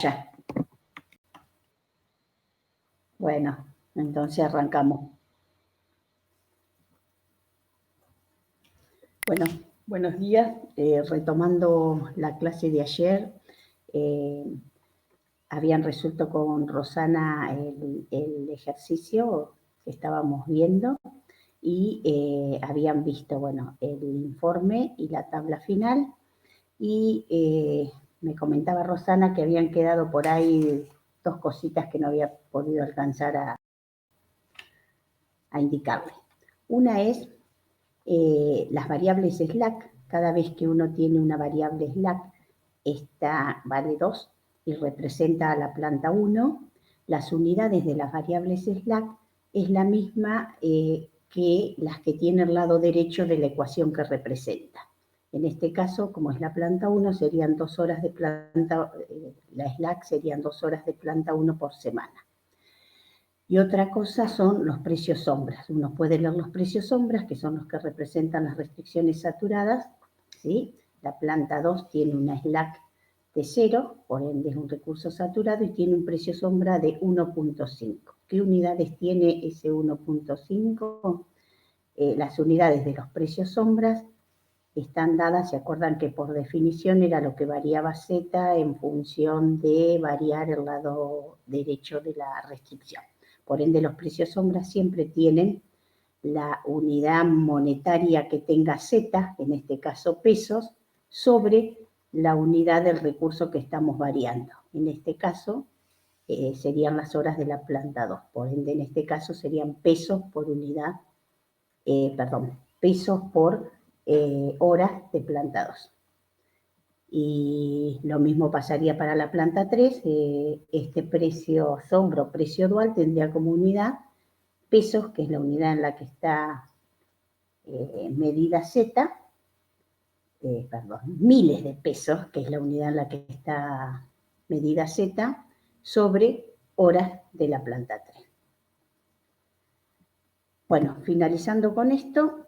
Ya. Bueno, entonces arrancamos. Bueno, buenos días. Retomando la clase de ayer, habían resuelto con Rosana el ejercicio que estábamos viendo y habían visto, bueno, el informe y la tabla final y me comentaba Rosana que habían quedado por ahí dos cositas que no había podido alcanzar a indicarle. Una es las variables slack. Cada vez que uno tiene una variable slack, esta vale 2 y representa a la planta 1. Las unidades de las variables slack es la misma que las que tiene el lado derecho de la ecuación que representa. En este caso, como es la planta 1, serían 2 horas de planta, la slack serían 2 horas de planta 1 por semana. Y otra cosa son los precios sombras. Uno puede leer los precios sombras, que son los que representan las restricciones saturadas, ¿sí? La planta 2 tiene una slack de 0, por ende es un recurso saturado, y tiene un precio sombra de 1.5. ¿Qué unidades tiene ese 1.5? Las unidades de los precios sombras están dadas, se acuerdan que por definición era lo que variaba Z en función de variar el lado derecho de la restricción. Por ende, los precios sombras siempre tienen la unidad monetaria que tenga Z, en este caso pesos, sobre la unidad del recurso que estamos variando. En este caso, serían las horas de la planta 2. Por ende, en este caso serían pesos por unidad, pesos por horas de planta 2. Y lo mismo pasaría para la planta 3. Este precio sombra o precio dual tendría como unidad pesos, que es la unidad en la que está medida Z, miles de pesos, que es la unidad en la que está medida Z, sobre horas de la planta 3. Bueno, finalizando con esto,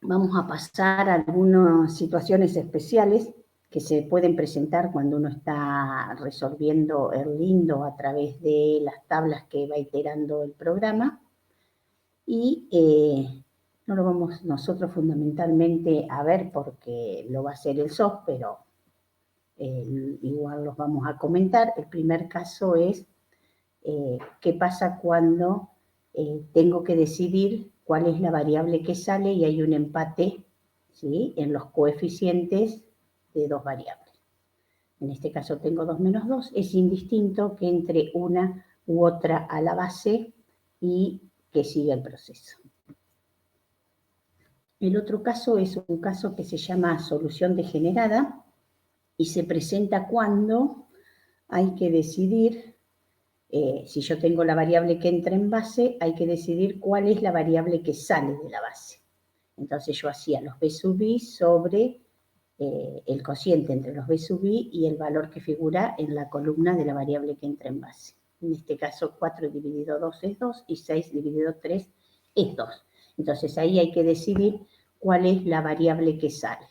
vamos a pasar a algunas situaciones especiales que se pueden presentar cuando uno está resolviendo el lindo a través de las tablas que va iterando el programa. Y no lo vamos nosotros fundamentalmente a ver porque lo va a hacer el SOS, pero igual los vamos a comentar. El primer caso es qué pasa cuando tengo que decidir cuál es la variable que sale y hay un empate, ¿sí?, en los coeficientes de dos variables. En este caso tengo 2 menos 2. Es indistinto que entre una u otra a la base y que siga el proceso. El otro caso es un caso que se llama solución degenerada y se presenta cuando hay que decidir, si yo tengo la variable que entra en base, hay que decidir cuál es la variable que sale de la base. Entonces yo hacía los b sub i sobre el cociente entre los b sub i y el valor que figura en la columna de la variable que entra en base. En este caso 4 dividido 2 es 2 y 6 dividido 3 es 2. Entonces ahí hay que decidir cuál es la variable que sale.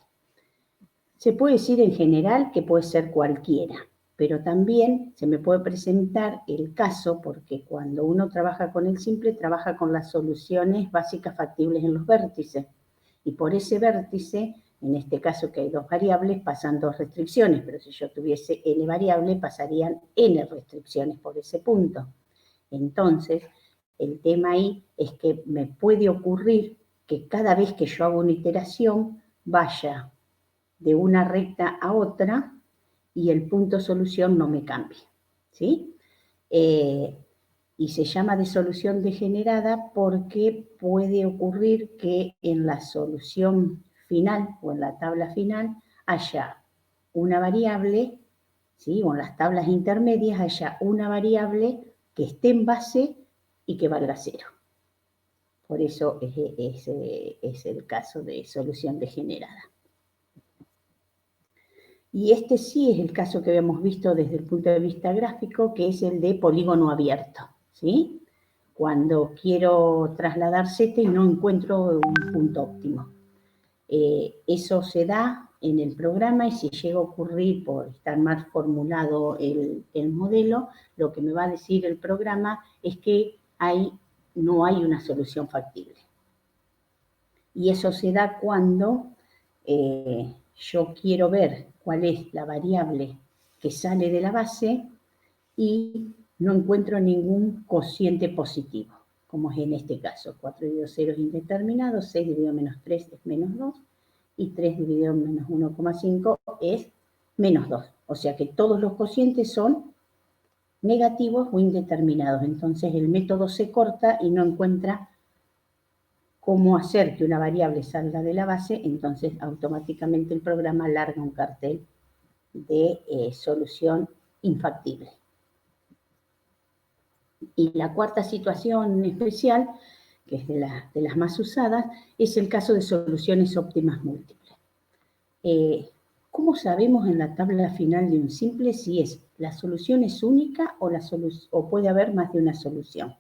Se puede decir en general que puede ser cualquiera, pero también se me puede presentar el caso porque cuando uno trabaja con el simple, trabaja con las soluciones básicas factibles en los vértices. Y por ese vértice, en este caso que hay dos variables, pasan dos restricciones, pero si yo tuviese n variables, pasarían n restricciones por ese punto. Entonces, el tema ahí es que me puede ocurrir que cada vez que yo hago una iteración, vaya de una recta a otra y el punto solución no me cambie, ¿sí? Y se llama de solución degenerada porque puede ocurrir que en la solución final o en la tabla final haya una variable, ¿sí?, o en las tablas intermedias haya una variable que esté en base y que valga 0. Por eso es el caso de solución degenerada. Y este sí es el caso que habíamos visto desde el punto de vista gráfico, que es el de polígono abierto, ¿sí? Cuando quiero trasladar Z y no encuentro un punto óptimo. Eso se da en el programa, y si llega a ocurrir por estar mal formulado el modelo, lo que me va a decir el programa es que no hay una solución factible. Y eso se da cuando yo quiero ver cuál es la variable que sale de la base y no encuentro ningún cociente positivo, como es en este caso. 4 dividido 0 es indeterminado, 6 dividido menos 3 es menos 2, y 3 dividido menos 1,5 es menos 2. O sea que todos los cocientes son negativos o indeterminados. Entonces el método se corta y no encuentra cómo hacer que una variable salga de la base, entonces automáticamente el programa larga un cartel de solución infactible. Y la cuarta situación especial, que es de las más usadas, es el caso de soluciones óptimas múltiples. ¿Cómo sabemos en la tabla final de un simple si la solución es única o puede haber más de una solución?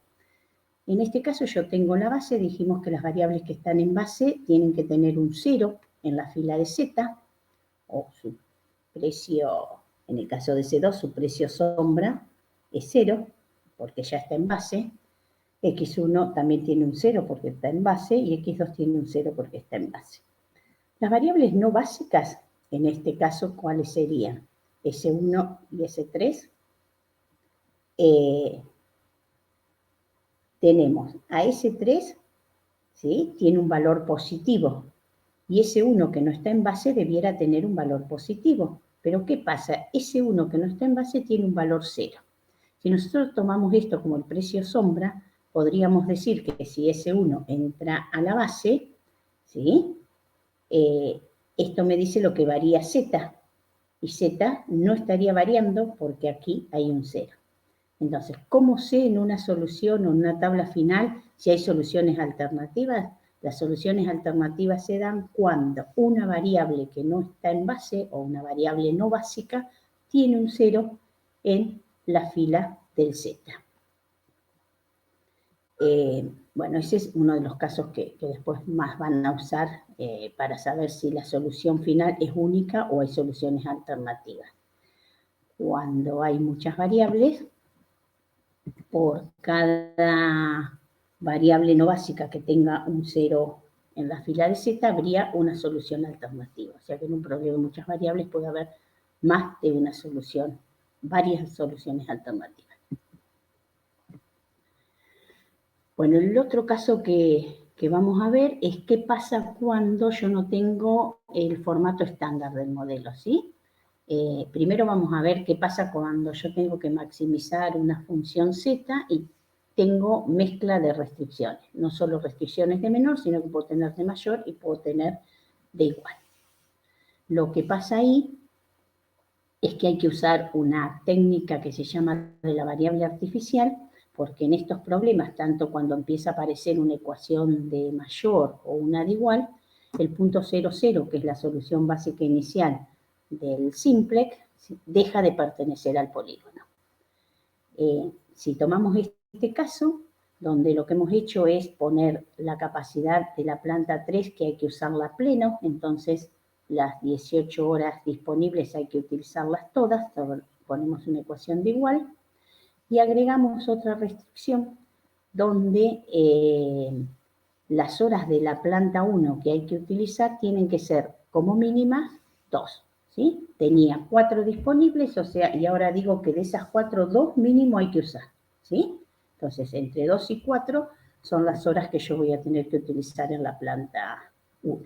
En este caso yo tengo la base, dijimos que las variables que están en base tienen que tener un 0 en la fila de z, o su precio, en el caso de C2, su precio sombra es 0, porque ya está en base. X1 también tiene un 0 porque está en base, y X2 tiene un 0 porque está en base. Las variables no básicas, en este caso, ¿cuáles serían? S1 y S3. Tenemos a S3, ¿sí? Tiene un valor positivo, y S1 que no está en base debiera tener un valor positivo. Pero ¿qué pasa? S1 que no está en base tiene un valor 0. Si nosotros tomamos esto como el precio sombra, podríamos decir que si S1 entra a la base, ¿sí? Esto me dice lo que varía Z, y Z no estaría variando porque aquí hay un 0. Entonces, ¿cómo sé en una solución o en una tabla final si hay soluciones alternativas? Las soluciones alternativas se dan cuando una variable que no está en base o una variable no básica tiene un 0 en la fila del Z. Bueno, ese es uno de los casos que después más van a usar para saber si la solución final es única o hay soluciones alternativas. Cuando hay muchas variables, por cada variable no básica que tenga un 0 en la fila de Z, habría una solución alternativa. O sea que en un problema de muchas variables puede haber más de una solución, varias soluciones alternativas. Bueno, el otro caso que vamos a ver es qué pasa cuando yo no tengo el formato estándar del modelo, ¿sí? Primero vamos a ver qué pasa cuando yo tengo que maximizar una función z y tengo mezcla de restricciones. No solo restricciones de menor, sino que puedo tener de mayor y puedo tener de igual. Lo que pasa ahí es que hay que usar una técnica que se llama de la variable artificial, porque en estos problemas, tanto cuando empieza a aparecer una ecuación de mayor o una de igual, el punto 00, que es la solución básica inicial del simplex, deja de pertenecer al polígono. Si tomamos este caso, donde lo que hemos hecho es poner la capacidad de la planta 3, que hay que usarla a pleno, entonces las 18 horas disponibles hay que utilizarlas todas, ponemos una ecuación de igual, y agregamos otra restricción donde las horas de la planta 1 que hay que utilizar tienen que ser como mínimas 2, ¿sí? Tenía 4 disponibles, o sea, y ahora digo que de esas 4, 2 mínimo hay que usar, ¿sí? Entonces, entre 2 y 4 son las horas que yo voy a tener que utilizar en la planta 1.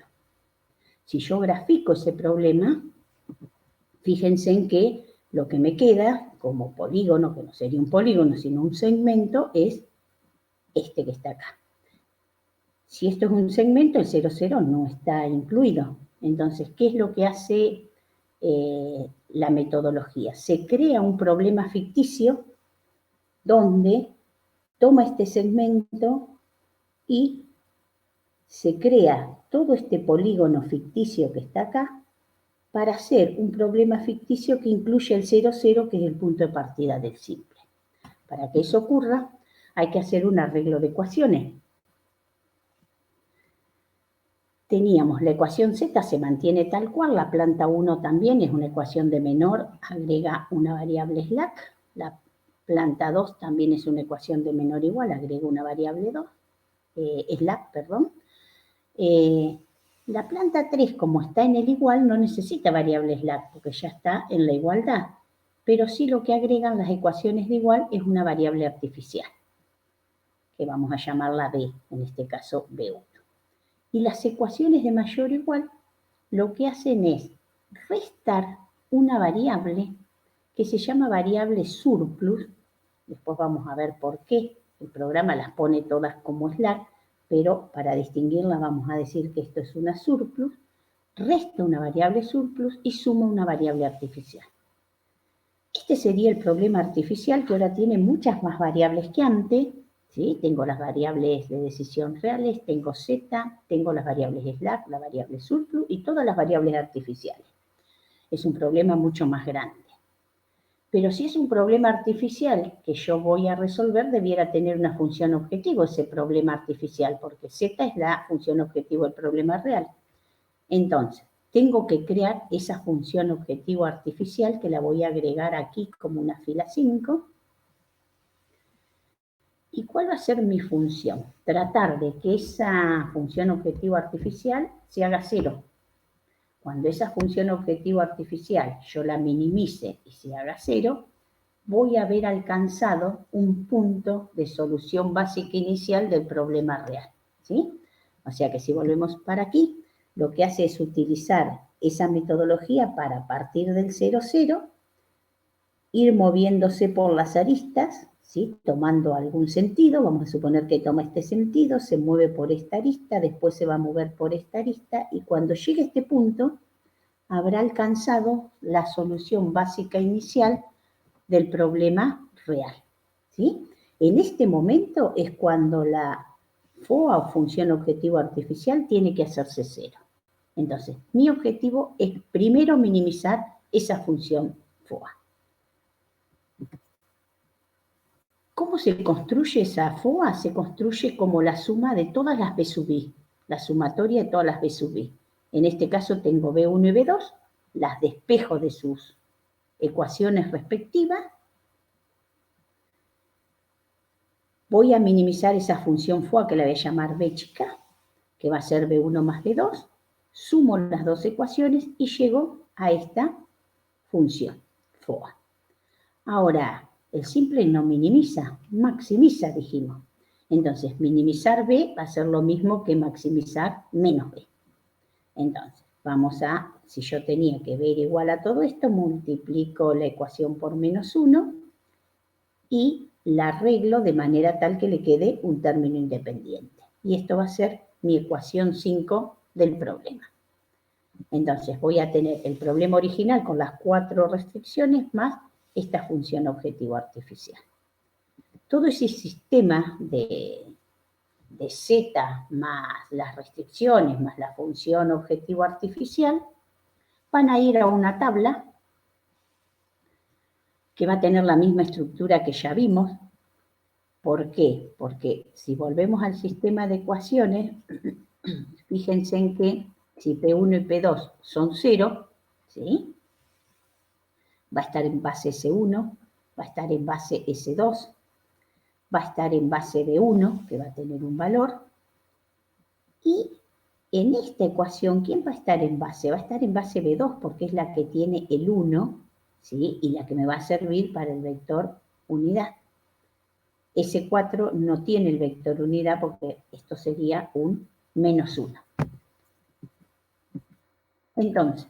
Si yo grafico ese problema, fíjense en que lo que me queda como polígono, que no sería un polígono, sino un segmento, es este que está acá. Si esto es un segmento, el 0,0 no está incluido. Entonces, ¿qué es lo que hace la metodología? Se crea un problema ficticio donde toma este segmento y se crea todo este polígono ficticio que está acá para hacer un problema ficticio que incluye el 0,0, que es el punto de partida del simple. Para que eso ocurra, hay que hacer un arreglo de ecuaciones. teníamos la ecuación Z se mantiene tal cual, la planta 1 también es una ecuación de menor, agrega una variable slack, la planta 2 también es una ecuación de menor igual, agrega una variable slack, perdón. La planta 3, como está en el igual, no necesita variable slack porque ya está en la igualdad, pero sí lo que agregan las ecuaciones de igual es una variable artificial, que vamos a llamarla B, en este caso B1. Y las ecuaciones de mayor o igual lo que hacen es restar una variable que se llama variable surplus. Después vamos a ver por qué. El programa las pone todas como slack, pero para distinguirlas vamos a decir que esto es una surplus. Resta una variable surplus y suma una variable artificial. Este sería el problema artificial que ahora tiene muchas más variables que antes. ¿Sí? Tengo las variables de decisión reales, tengo Z, tengo las variables slack, la variable surplus y todas las variables artificiales. Es un problema mucho más grande. Pero si es un problema artificial que yo voy a resolver, debiera tener una función objetivo ese problema artificial, porque Z es la función objetivo del problema real. Entonces, tengo que crear esa función objetivo artificial que la voy a agregar aquí como una fila 5. ¿Y cuál va a ser mi función? Tratar de que esa función objetivo artificial se haga 0. Cuando esa función objetivo artificial yo la minimice y se haga 0, voy a haber alcanzado un punto de solución básica inicial del problema real. ¿Sí? O sea que si volvemos para aquí, lo que hace es utilizar esa metodología para partir del 0, 0, ir moviéndose por las aristas, ¿sí? Tomando algún sentido, vamos a suponer que toma este sentido, se mueve por esta arista, después se va a mover por esta arista, y cuando llegue a este punto, habrá alcanzado la solución básica inicial del problema real. ¿Sí? En este momento es cuando la FOA o función objetivo artificial tiene que hacerse 0. Entonces, mi objetivo es primero minimizar esa función FOA. ¿Cómo se construye esa FOA? Se construye como la suma de todas las B sub I, la sumatoria de todas las B sub I. En este caso tengo B1 y B2, las despejo de sus ecuaciones respectivas. Voy a minimizar esa función FOA que la voy a llamar B chica, que va a ser B1 más B2, sumo las dos ecuaciones y llego a esta función FOA. Ahora, el simple no minimiza, maximiza, dijimos. Entonces, minimizar B va a ser lo mismo que maximizar menos B. Entonces, vamos a, si yo tenía que B era igual a todo esto, multiplico la ecuación por menos 1 y la arreglo de manera tal que le quede un término independiente. Y esto va a ser mi ecuación 5 del problema. Entonces, voy a tener el problema original con las 4 restricciones más esta función objetivo artificial. Todo ese sistema de Z más las restricciones más la función objetivo artificial van a ir a una tabla que va a tener la misma estructura que ya vimos. ¿Por qué? Porque si volvemos al sistema de ecuaciones, fíjense en que si P1 y P2 son 0, ¿sí? Va a estar en base S1, va a estar en base S2, va a estar en base B1, que va a tener un valor, y en esta ecuación, ¿quién va a estar en base? Va a estar en base B2, porque es la que tiene el 1, ¿sí? Y la que me va a servir para el vector unidad. S4 no tiene el vector unidad, porque esto sería un menos 1. Entonces,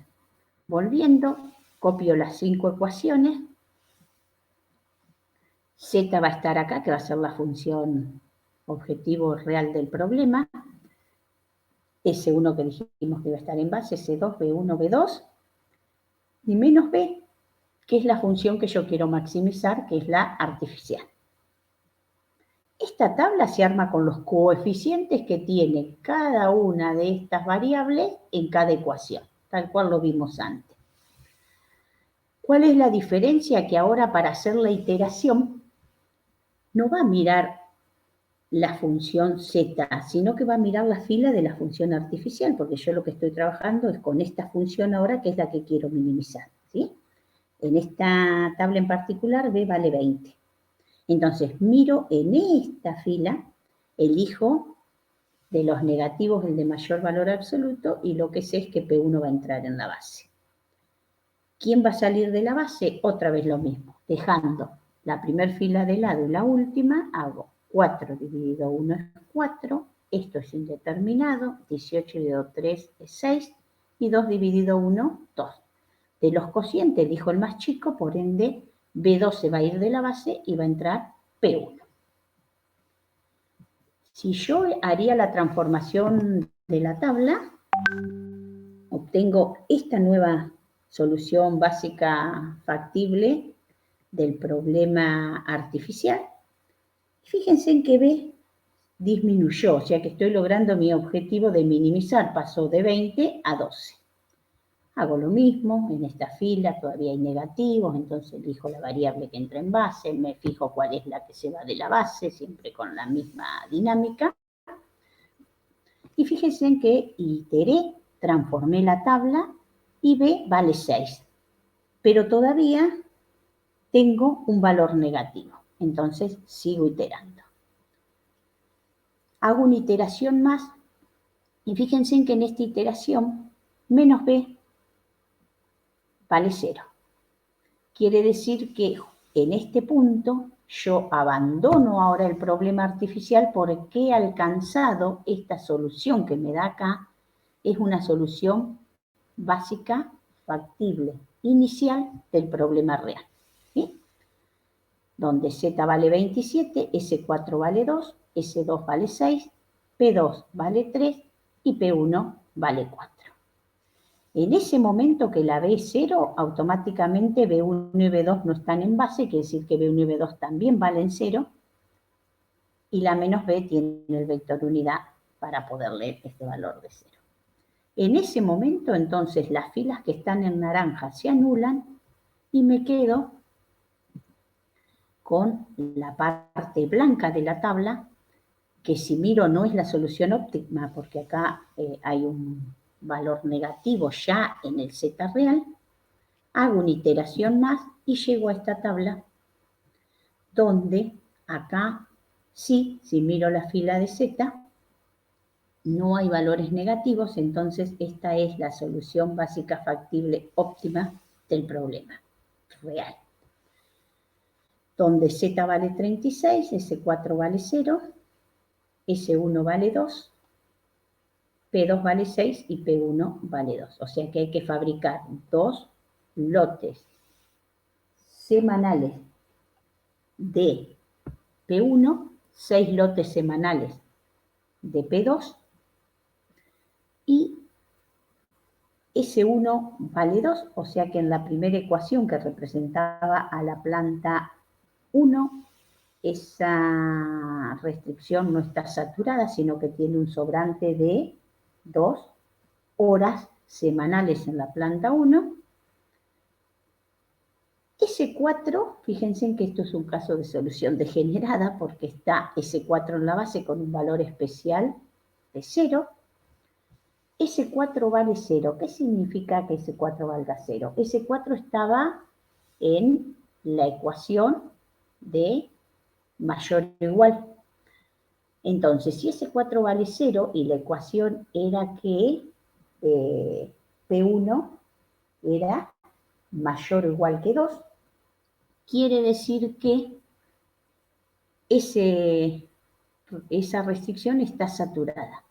volviendo, copio las 5 ecuaciones. Z va a estar acá, que va a ser la función objetivo real del problema. S1 que dijimos que iba a estar en base, S2, B1, B2. Y menos B, que es la función que yo quiero maximizar, que es la artificial. Esta tabla se arma con los coeficientes que tiene cada una de estas variables en cada ecuación, tal cual lo vimos antes. ¿Cuál es la diferencia? Que ahora para hacer la iteración no va a mirar la función z, sino que va a mirar la fila de la función artificial, porque yo lo que estoy trabajando es con esta función ahora, que es la que quiero minimizar, ¿sí? En esta tabla en particular, b vale 20. Entonces, miro en esta fila, elijo de los negativos el de mayor valor absoluto, y lo que sé es que P1 va a entrar en la base. ¿Quién va a salir de la base? Otra vez lo mismo, dejando la primera fila de lado y la última, hago 4 dividido 1 es 4, esto es indeterminado, 18 dividido 3 es 6, y 2 dividido 1, 2. De los cocientes elijo el más chico, por ende B2 se va a ir de la base y va a entrar P1. Si yo haría la transformación de la tabla, obtengo esta nueva solución básica factible del problema artificial. Fíjense en que B disminuyó, o sea que estoy logrando mi objetivo de minimizar, pasó de 20 a 12. Hago lo mismo, en esta fila todavía hay negativos, entonces elijo la variable que entra en base, me fijo cuál es la que se va de la base, siempre con la misma dinámica. Y fíjense en que iteré, transformé la tabla y B vale 6. Pero todavía tengo un valor negativo, entonces sigo iterando. Hago una iteración más y fíjense en que en esta iteración menos B vale 0. Quiere decir que en este punto yo abandono ahora el problema artificial porque he alcanzado esta solución que me da acá, es una solución básica, factible, inicial del problema real. ¿Sí? Donde Z vale 27, S4 vale 2, S2 vale 6, P2 vale 3 y P1 vale 4. En ese momento que la B es 0, automáticamente B1 y B2 no están en base, quiere decir que B1 y B2 también valen 0, y la menos B tiene el vector unidad para poder leer este valor de 0. En ese momento, entonces, las filas que están en naranja se anulan y me quedo con la parte blanca de la tabla, que si miro no es la solución óptima, porque acá hay un valor negativo ya en el Z real. Hago una iteración más y llego a esta tabla donde acá sí, si miro la fila de Z, no hay valores negativos, entonces esta es la solución básica factible óptima del problema real. Donde Z vale 36, S4 vale 0, S1 vale 2, P2 vale 6 y P1 vale 2. O sea que hay que fabricar 2 lotes semanales de P1, 6 lotes semanales de P2 y S1 vale 2, o sea que en la primera ecuación que representaba a la planta 1, esa restricción no está saturada, sino que tiene un sobrante de 2 horas semanales en la planta 1. S4, fíjense en que esto es un caso de solución degenerada porque está S4 en la base con un valor especial de 0. S4 vale 0. ¿Qué significa que S4 valga 0? S4 estaba en la ecuación de mayor o igual. Entonces, si S4 vale 0 y la ecuación era que P1 era mayor o igual que 2, quiere decir que esa restricción está saturada.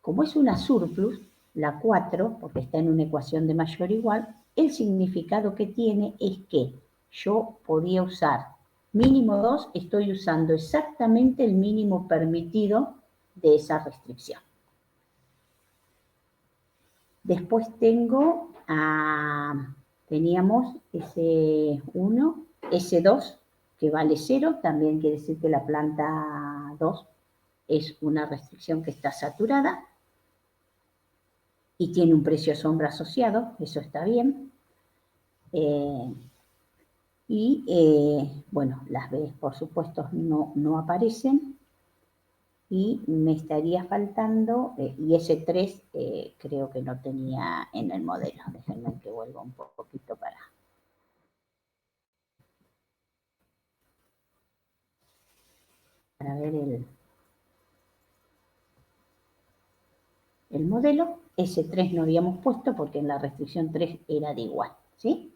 Como es una surplus, la 4, porque está en una ecuación de mayor o igual, el significado que tiene es que yo podía usar mínimo 2, estoy usando exactamente el mínimo permitido de esa restricción. Después teníamos S1, S2, que vale 0, también quiere decir que la planta 2 es una restricción que está saturada y tiene un precio sombra asociado, eso está bien. Bueno, las B, por supuesto, no aparecen. y me estaría faltando, y ese 3 creo que no tenía en el modelo. Déjenme que vuelva un poquito para ver el modelo. Ese 3 no habíamos puesto porque en la restricción 3 era de igual, ¿sí?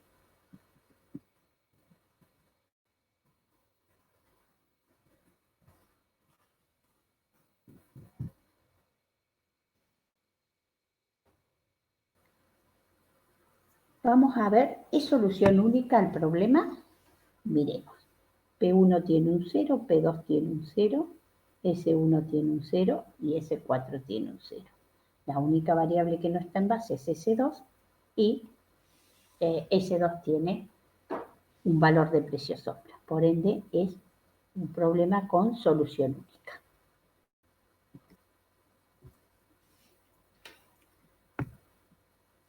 Vamos a ver, ¿es solución única al problema? Miremos. P1 tiene un 0, P2 tiene un 0, S1 tiene un 0 y S4 tiene un 0. La única variable que no está en base es S2 y S2 tiene un valor de precio sombra. Por ende, es un problema con solución única.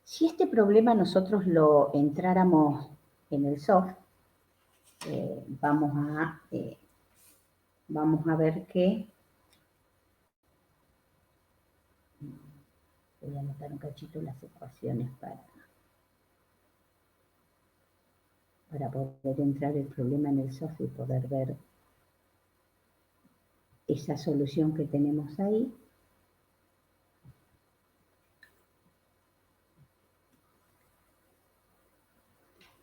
Si este problema nosotros lo entráramos en el soft, vamos a ver que... Voy a anotar un cachito las ecuaciones para poder entrar el problema en el soft y poder ver esa solución que tenemos ahí.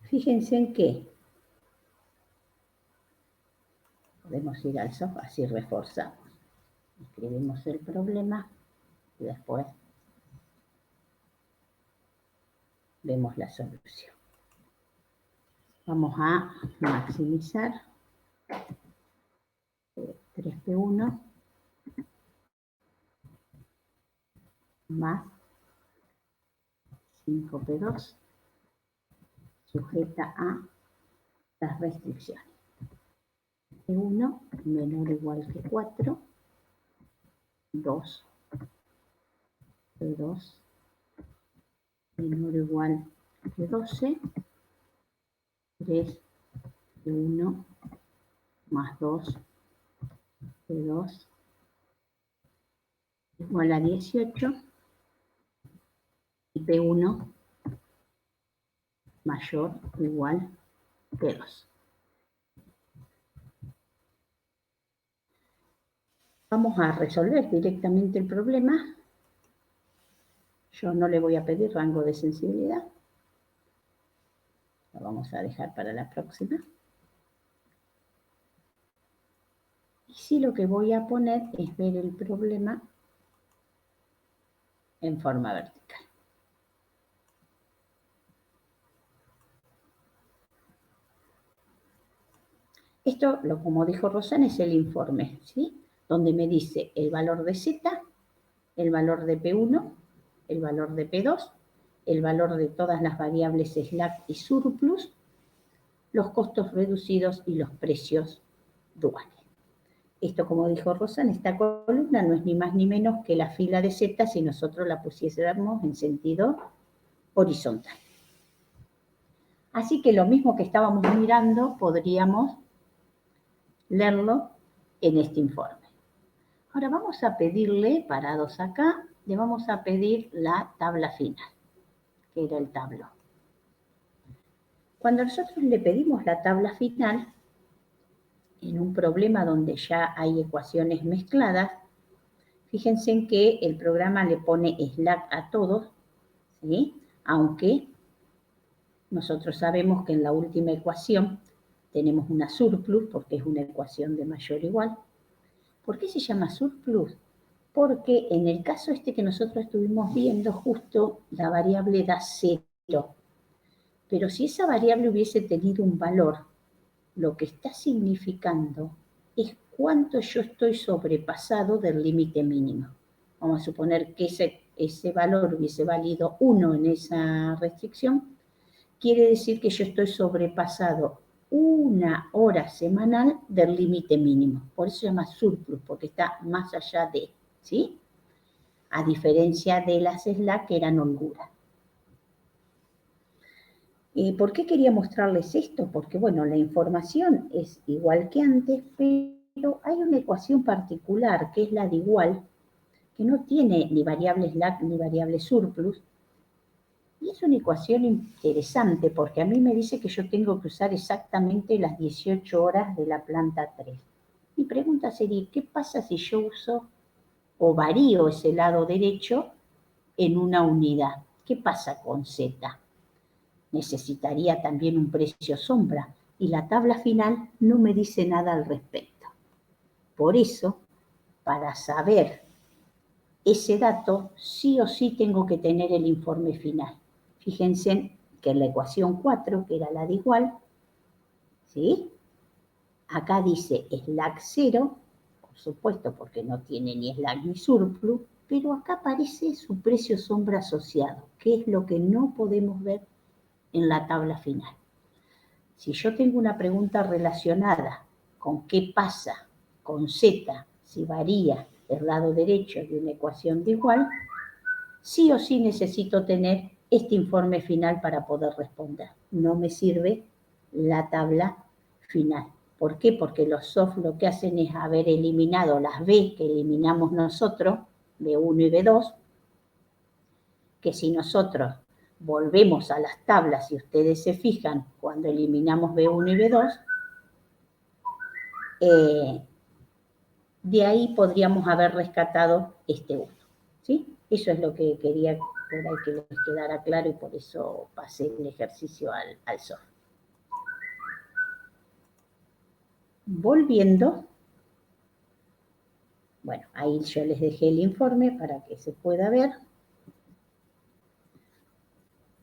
Fíjense en que podemos ir al soft, así reforzamos. Escribimos el problema y después vemos la solución. Vamos a maximizar 3P1 más 5P2 sujeta a las restricciones. P1 menor o igual que 4, 2, P2 menor o igual que 12, 3, P1 más 2, P2 igual a 18 y P1 mayor o igual que 2. Vamos a resolver directamente el problema. Yo no le voy a pedir rango de sensibilidad. Lo vamos a dejar para la próxima. Y sí, lo que voy a poner es ver el problema en forma vertical. Esto, como dijo Rosana, es el informe, ¿sí? Donde me dice el valor de Z, el valor de P1, el valor de P2, el valor de todas las variables slack y surplus, los costos reducidos y los precios duales. Esto, como dijo Rosana, esta columna no es ni más ni menos que la fila de Z si nosotros la pusiésemos en sentido horizontal. Así que lo mismo que estábamos mirando, podríamos leerlo en este informe. Ahora vamos a pedirle, parados acá, le vamos a pedir la tabla final, que era el tablón. Cuando nosotros le pedimos la tabla final, en un problema donde ya hay ecuaciones mezcladas, fíjense en que el programa le pone slack a todos, ¿sí? Aunque nosotros sabemos que en la última ecuación tenemos una surplus, porque es una ecuación de mayor o igual. ¿Por qué se llama surplus? Porque en el caso este que nosotros estuvimos viendo, justo la variable da 0. Pero si esa variable hubiese tenido un valor, lo que está significando es cuánto yo estoy sobrepasado del límite mínimo. Vamos a suponer que ese valor hubiese valido 1 en esa restricción, quiere decir que yo estoy sobrepasado 1 hora semanal del límite mínimo. Por eso se llama surplus, porque está más allá de, ¿sí? A diferencia de las slack que eran holgura. ¿Por qué quería mostrarles esto? Porque, bueno, la información es igual que antes, hay una ecuación particular, que es la de igual, que no tiene ni variable slack ni variable surplus, y es una ecuación interesante porque a mí me dice que yo tengo que usar exactamente las 18 horas de la planta 3. Mi pregunta sería, ¿qué pasa si yo uso o varío ese lado derecho en una unidad? ¿Qué pasa con Z? Necesitaría también un precio sombra y la tabla final no me dice nada al respecto. Por eso, para saber ese dato, sí o sí tengo que tener el informe final. Fíjense que en la ecuación 4, que era la de igual, ¿sí? Acá dice slack 0, por supuesto, porque no tiene ni slack ni surplus, pero acá aparece su precio sombra asociado, que es lo que no podemos ver en la tabla final. Si yo tengo una pregunta relacionada con qué pasa con Z, si varía el lado derecho de una ecuación de igual, sí o sí necesito tener este informe final para poder responder. No me sirve la tabla final. ¿Por qué? Porque los soft lo que hacen es haber eliminado las B que eliminamos nosotros, B1 y B2, que si nosotros volvemos a las tablas, si ustedes se fijan, cuando eliminamos B1 y B2, de ahí podríamos haber rescatado este 1. ¿Sí? Eso es lo que quería por ahí que les quedara claro y por eso pasé el ejercicio al soft. Volviendo, bueno, ahí yo les dejé el informe para que se pueda ver.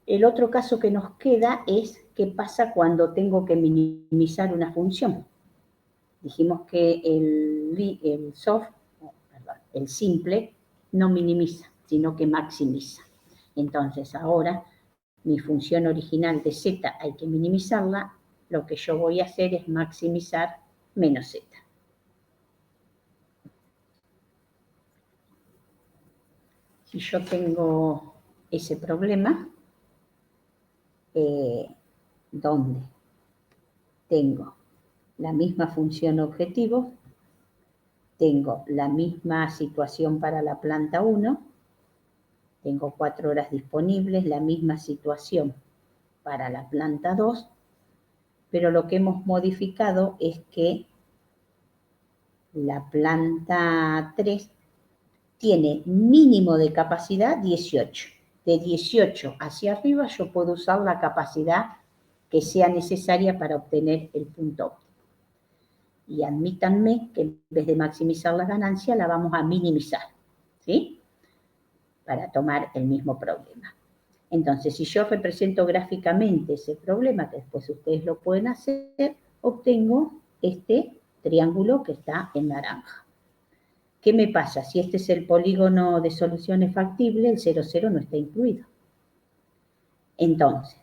El otro caso que nos queda es qué pasa cuando tengo que minimizar una función. Dijimos que el soft, perdón, el simple, no minimiza, sino que maximiza. Entonces ahora mi función original de z hay que minimizarla, lo que yo voy a hacer es maximizar menos z. Si yo tengo ese problema, donde tengo la misma función objetivo, tengo la misma situación para la planta 1, tengo 4 horas disponibles, la misma situación para la planta 2, pero lo que hemos modificado es que la planta 3 tiene mínimo de capacidad 18. De 18 hacia arriba yo puedo usar la capacidad que sea necesaria para obtener el punto óptimo. Y admítanme que en vez de maximizar la ganancia, la vamos a minimizar, ¿sí? Para tomar el mismo problema. Entonces, si yo represento gráficamente ese problema, que después ustedes lo pueden hacer, obtengo este triángulo que está en naranja. ¿Qué me pasa? Si este es el polígono de soluciones factibles, el 0, 0 no está incluido. Entonces,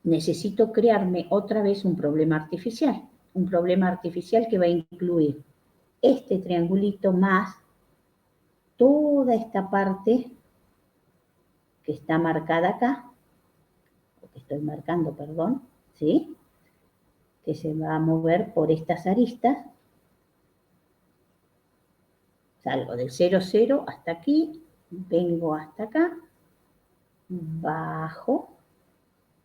necesito crearme otra vez un problema artificial. Un problema artificial que va a incluir este triangulito más toda esta parte que está marcada acá, o que estoy marcando, perdón, ¿sí? Que se va a mover por estas aristas. Salgo del 0, 0 hasta aquí, vengo hasta acá, bajo.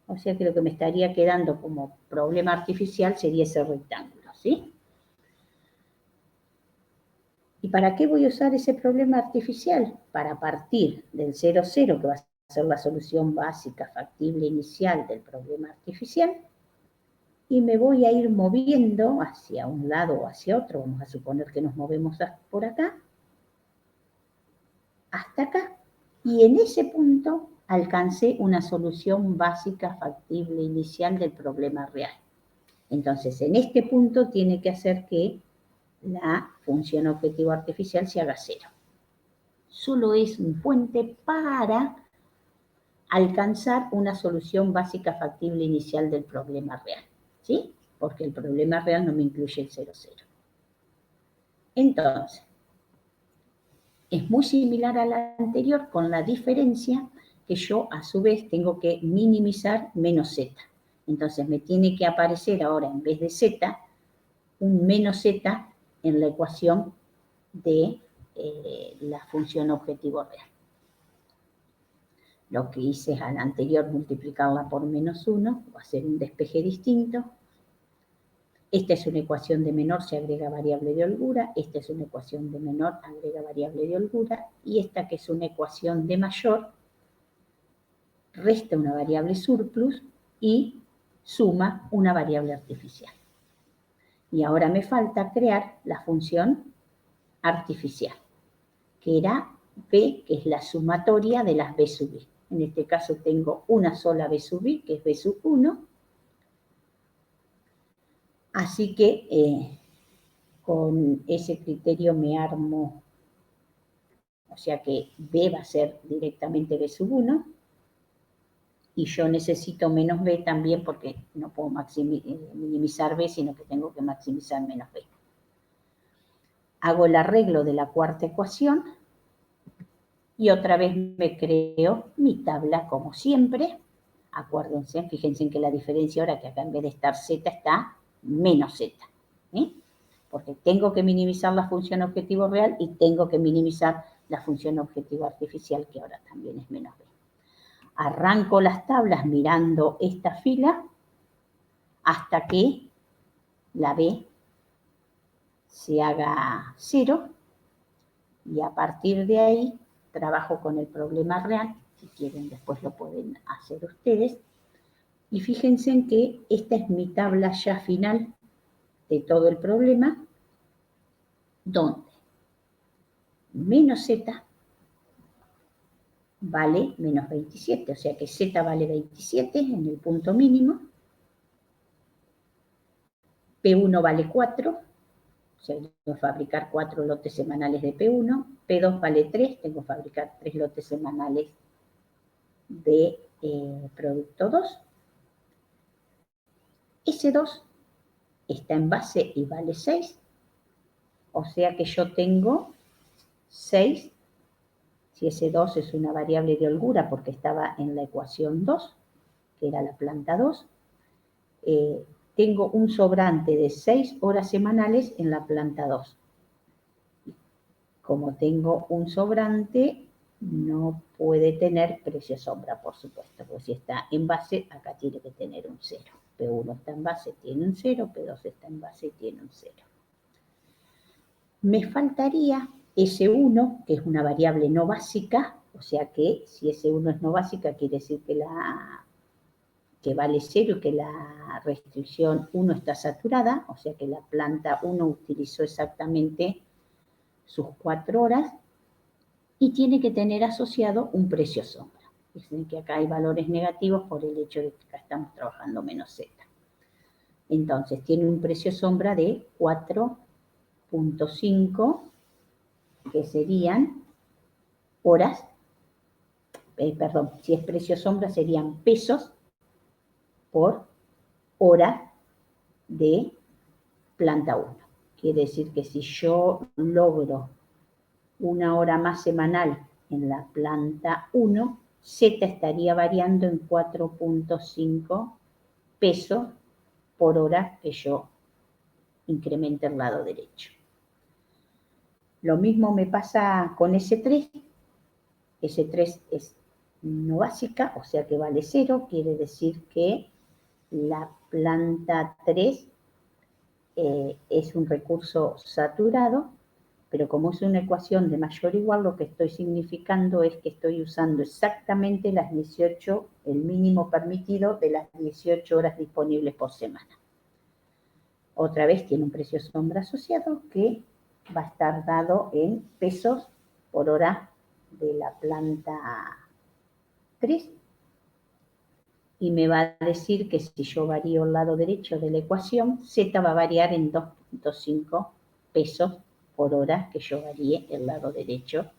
O sea que lo que me estaría quedando como problema artificial sería ese rectángulo, ¿sí? ¿Y para qué voy a usar ese problema artificial? Para partir del 0, 0, que va a ser la solución básica, factible, inicial del problema artificial, y me voy a ir moviendo hacia un lado o hacia otro, vamos a suponer que nos movemos por acá, hasta acá, y en ese punto alcancé una solución básica, factible, inicial del problema real. Entonces, en este punto tiene que hacer que la función objetivo artificial se haga 0. Solo es un puente para alcanzar una solución básica, factible, inicial del problema real, ¿sí? Porque el problema real no me incluye el 0, 0. Entonces, es muy similar a la anterior con la diferencia que yo a su vez tengo que minimizar menos z. Entonces me tiene que aparecer ahora en vez de z un menos z en la ecuación de la función objetivo real. Lo que hice es al anterior multiplicarla por menos 1, o hacer un despeje distinto. Esta es una ecuación de menor, se agrega variable de holgura. Esta es una ecuación de menor, agrega variable de holgura. Y esta, que es una ecuación de mayor, resta una variable surplus y suma una variable artificial. Y ahora me falta crear la función artificial, que era b, que es la sumatoria de las b sub i. En este caso tengo una sola b sub i, que es b sub 1. Así que con ese criterio me armo, o sea que b va a ser directamente b sub 1. Y yo necesito menos b también porque no puedo minimizar b, sino que tengo que maximizar menos b. Hago el arreglo de la cuarta ecuación y otra vez me creo mi tabla como siempre. Acuérdense, fíjense en que la diferencia ahora, que acá en vez de estar z está menos z. Porque tengo que minimizar la función objetivo real y tengo que minimizar la función objetivo artificial, que ahora también es menos b. Arranco las tablas mirando esta fila hasta que la b se haga 0, y a partir de ahí trabajo con el problema real. Si quieren después lo pueden hacer ustedes. Y fíjense en que esta es mi tabla ya final de todo el problema, donde menos z vale menos 27, o sea que z vale 27 en el punto mínimo, P1 vale 4, o sea, tengo que fabricar 4 lotes semanales de P1, P2 vale 3, tengo que fabricar 3 lotes semanales de producto 2, S2 está en base y vale 6, o sea que yo tengo 6, si S2 es una variable de holgura porque estaba en la ecuación 2, que era la planta 2, tengo un sobrante de 6 horas semanales en la planta 2. Como tengo un sobrante, no puede tener precio sombra, por supuesto, porque si está en base, acá tiene que tener un 0. P1 está en base, tiene un 0, P2 está en base, tiene un 0. Me faltaría S1, que es una variable no básica, o sea que si S1 es no básica, quiere decir que vale 0 y que la restricción 1 está saturada, o sea que la planta 1 utilizó exactamente sus 4 horas, y tiene que tener asociado un precio sombra. Dicen que acá hay valores negativos por el hecho de que acá estamos trabajando menos z. Entonces tiene un precio sombra de 4.5, que serían horas, perdón, si es precio sombra serían pesos por hora de planta 1. Quiere decir que si yo logro una hora más semanal en la planta 1, Z estaría variando en 4.5 pesos por hora que yo incremente el lado derecho. Lo mismo me pasa con S3. S3 es no básica, o sea que vale 0, quiere decir que la planta 3 es un recurso saturado, pero como es una ecuación de mayor o igual, lo que estoy significando es que estoy usando exactamente las 18, el mínimo permitido de las 18 horas disponibles por semana. Otra vez tiene un precio sombra asociado que va a estar dado en pesos por hora de la planta 3. Y me va a decir que si yo varío el lado derecho de la ecuación, Z va a variar en 2.5 pesos por hora que yo varíe el lado derecho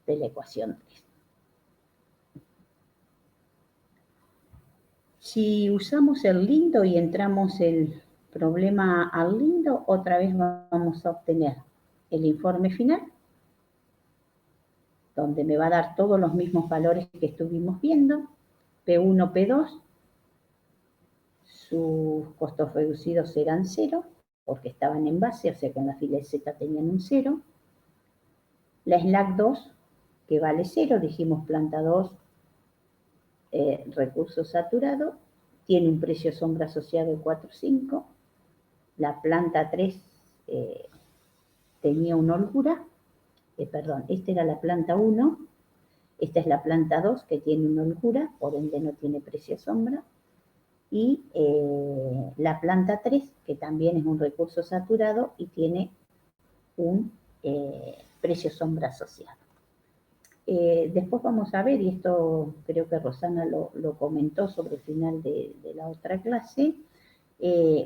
de la ecuación 3. Si usamos el lindo y entramos el problema al lindo, otra vez vamos a obtener el informe final, donde me va a dar todos los mismos valores que estuvimos viendo, P1, P2, sus costos reducidos serán 0, porque estaban en base, o sea que en la fila Z tenían un 0. La slack 2, que vale 0, dijimos planta 2, recurso saturado, tiene un precio sombra asociado de 4,5. La planta 3 tenía una holgura, perdón, esta era la planta 1, esta es la planta 2 que tiene una holgura, por ende no tiene precio sombra, y la planta 3 que también es un recurso saturado y tiene un precio sombra asociado. Después vamos a ver, y esto creo que Rosana lo comentó sobre el final de la otra clase,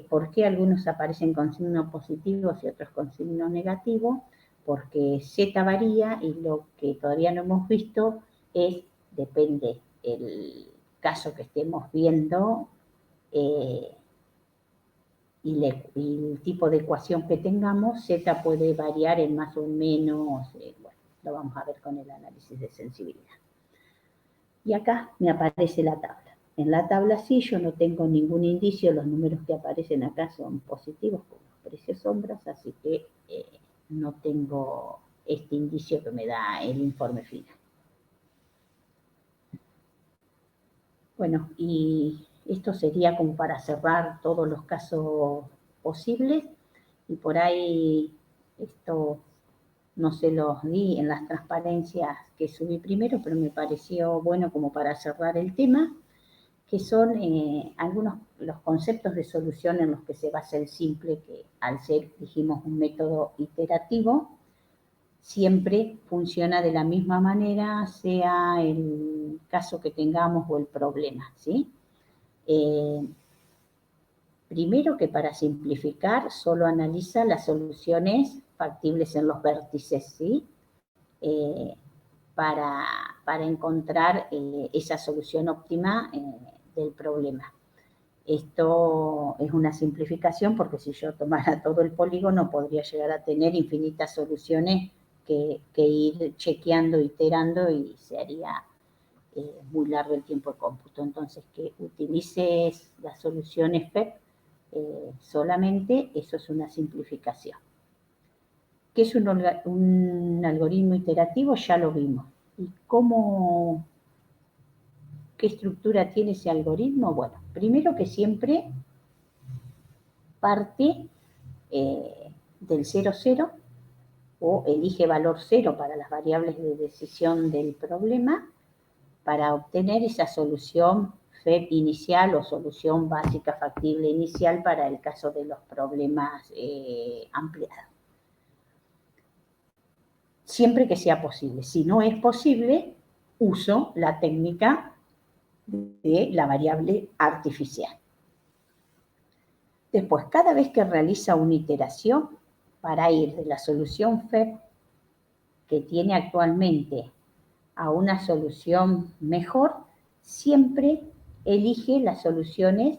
por qué algunos aparecen con signos positivos y otros con signo negativo, porque Z varía y lo que todavía no hemos visto es, depende el caso que estemos viendo y el tipo de ecuación que tengamos, Z puede variar en más o menos, bueno, lo vamos a ver con el análisis de sensibilidad. Y acá me aparece la tabla. En la tabla sí yo no tengo ningún indicio, los números que aparecen acá son positivos con los precios sombras, así que no tengo este indicio que me da el informe final. Bueno, y esto sería como para cerrar todos los casos posibles, y por ahí esto no se los di en las transparencias que subí primero, pero me pareció bueno como para cerrar el tema, que son algunos los conceptos de solución en los que se basa el simple, que al ser, dijimos, un método iterativo, siempre funciona de la misma manera, sea el caso que tengamos o el problema, ¿sí? Primero, que para simplificar solo analiza las soluciones factibles en los vértices, ¿sí? Para encontrar esa solución óptima del problema. Esto es una simplificación porque si yo tomara todo el polígono podría llegar a tener infinitas soluciones que ir chequeando, iterando, y se haría muy largo el tiempo de cómputo. Entonces, que utilices las soluciones FEP solamente, eso es una simplificación. ¿Qué es un algoritmo iterativo? Ya lo vimos. ¿Y qué estructura tiene ese algoritmo? Bueno, primero que siempre parte del 0, 0, o elige valor 0 para las variables de decisión del problema, para obtener esa solución FEP inicial o solución básica factible inicial para el caso de los problemas ampliados. Siempre que sea posible. Si no es posible, uso la técnica de la variable artificial. Después, cada vez que realiza una iteración para ir de la solución FEP que tiene actualmente a una solución mejor, siempre elige las soluciones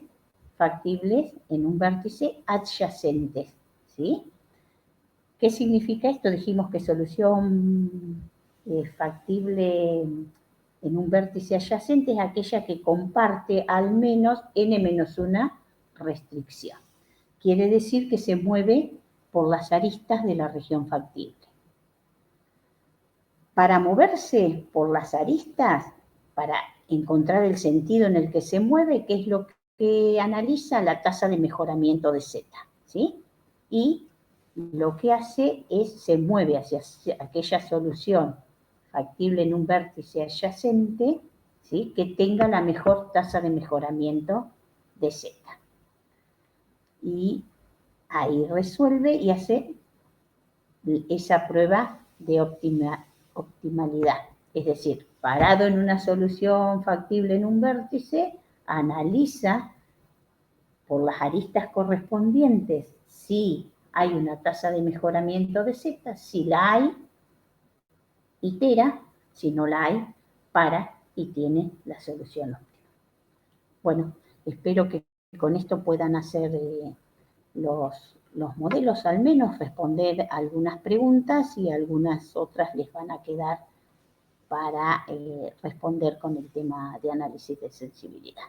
factibles en un vértice adyacentes, ¿sí? ¿Qué significa esto? Dijimos que solución factible en un vértice adyacente es aquella que comparte al menos n-1 restricción. Quiere decir que se mueve por las aristas de la región factible. Para moverse por las aristas, para encontrar el sentido en el que se mueve, ¿qué es lo que analiza? La tasa de mejoramiento de Z, ¿sí? Y lo que hace es, se mueve hacia aquella solución factible en un vértice adyacente, ¿sí? Que tenga la mejor tasa de mejoramiento de Z. Y ahí resuelve y hace esa prueba de optimalidad. Es decir, parado en una solución factible en un vértice, analiza por las aristas correspondientes si hay una tasa de mejoramiento de Z, si la hay, itera, si no la hay, para y tiene la solución óptima. Bueno, espero que con esto puedan hacer los modelos, al menos responder algunas preguntas, y algunas otras les van a quedar para responder con el tema de análisis de sensibilidad.